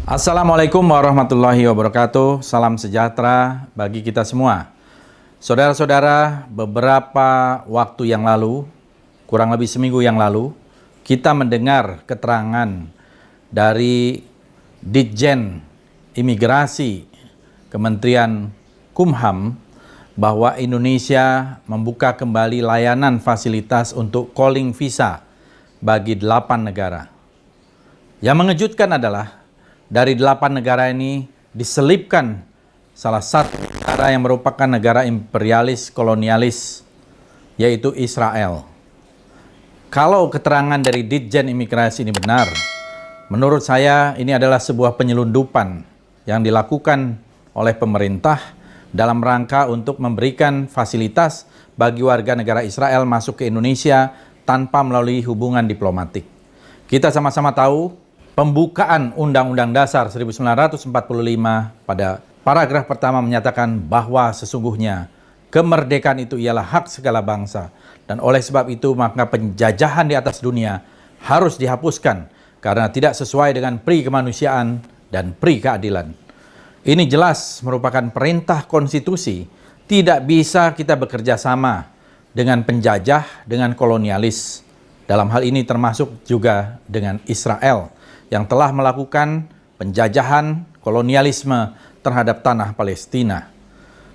Assalamualaikum warahmatullahi wabarakatuh. Salam sejahtera bagi kita semua. Saudara-saudara, beberapa waktu yang lalu, kurang lebih seminggu yang lalu, kita mendengar keterangan dari Ditjen Imigrasi Kementerian Kumham bahwa Indonesia membuka kembali layanan fasilitas untuk calling visa bagi 8 negara. Yang mengejutkan adalah dari 8 negara ini diselipkan salah satu negara yang merupakan negara imperialis kolonialis, yaitu Israel. Kalau keterangan dari Ditjen Imigrasi ini benar, menurut saya ini adalah sebuah penyelundupan yang dilakukan oleh pemerintah dalam rangka untuk memberikan fasilitas bagi warga negara Israel masuk ke Indonesia tanpa melalui hubungan diplomatik. Kita sama-sama tahu pembukaan Undang-Undang Dasar 1945 pada paragraf pertama menyatakan bahwa sesungguhnya kemerdekaan itu ialah hak segala bangsa, dan oleh sebab itu maka penjajahan di atas dunia harus dihapuskan karena tidak sesuai dengan pri kemanusiaan dan pri keadilan. Ini jelas merupakan perintah konstitusi. Tidak bisa kita bekerja sama dengan penjajah, dengan kolonialis. Dalam hal ini termasuk juga dengan Israel yang telah melakukan penjajahan kolonialisme terhadap tanah Palestina.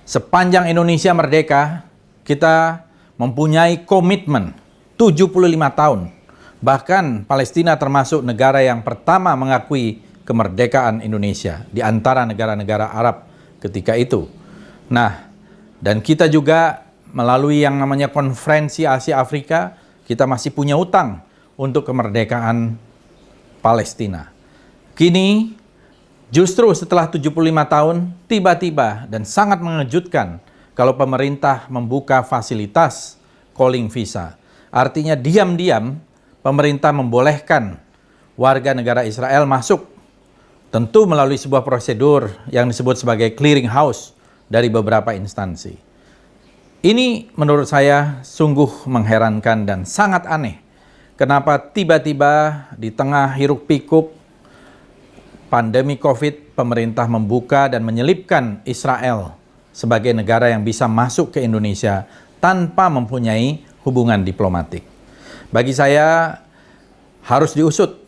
Sepanjang Indonesia merdeka, kita mempunyai komitmen 75 tahun. Bahkan Palestina termasuk negara yang pertama mengakui kemerdekaan Indonesia di antara negara-negara Arab ketika itu. Nah, dan kita juga melalui yang namanya Konferensi Asia Afrika, kita masih punya utang untuk kemerdekaan Palestina. Kini justru setelah 75 tahun tiba-tiba dan sangat mengejutkan kalau pemerintah membuka fasilitas calling visa. Artinya diam-diam pemerintah membolehkan warga negara Israel masuk, tentu melalui sebuah prosedur yang disebut sebagai clearing house dari beberapa instansi. Ini menurut saya sungguh mengherankan dan sangat aneh. Kenapa tiba-tiba di tengah hiruk-pikuk pandemi COVID, pemerintah membuka dan menyelipkan Israel sebagai negara yang bisa masuk ke Indonesia tanpa mempunyai hubungan diplomatik. Bagi saya harus diusut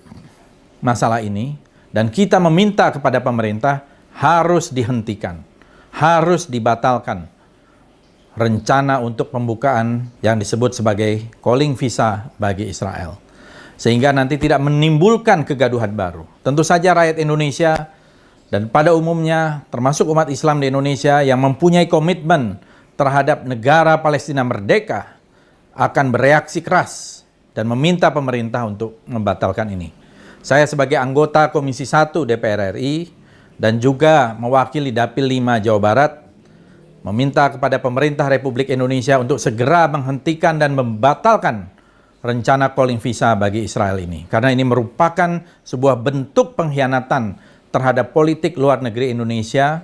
masalah ini, dan kita meminta kepada pemerintah harus dihentikan, harus dibatalkan rencana untuk pembukaan yang disebut sebagai calling visa bagi Israel. Sehingga nanti tidak menimbulkan kegaduhan baru. Tentu saja rakyat Indonesia dan pada umumnya termasuk umat Islam di Indonesia yang mempunyai komitmen terhadap negara Palestina merdeka akan bereaksi keras dan meminta pemerintah untuk membatalkan ini. Saya sebagai anggota Komisi 1 DPR RI dan juga mewakili Dapil 5 Jawa Barat meminta kepada pemerintah Republik Indonesia untuk segera menghentikan dan membatalkan rencana calling visa bagi Israel ini. Karena ini merupakan sebuah bentuk pengkhianatan terhadap politik luar negeri Indonesia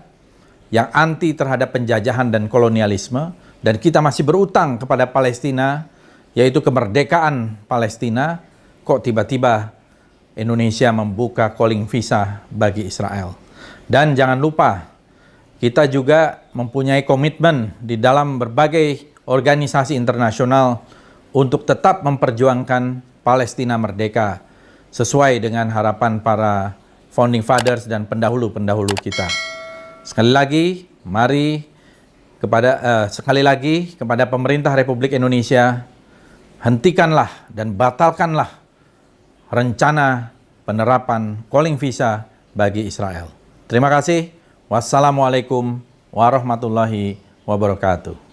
yang anti terhadap penjajahan dan kolonialisme. Dan kita masih berutang kepada Palestina, yaitu kemerdekaan Palestina. Kok tiba-tiba Indonesia membuka calling visa bagi Israel? Dan jangan lupa, kita juga mempunyai komitmen di dalam berbagai organisasi internasional untuk tetap memperjuangkan Palestina merdeka sesuai dengan harapan para founding fathers dan pendahulu-pendahulu kita. Sekali lagi kepada pemerintah Republik Indonesia, hentikanlah dan batalkanlah rencana penerapan calling visa bagi Israel. Terima kasih. Wassalamualaikum warahmatullahi wabarakatuh.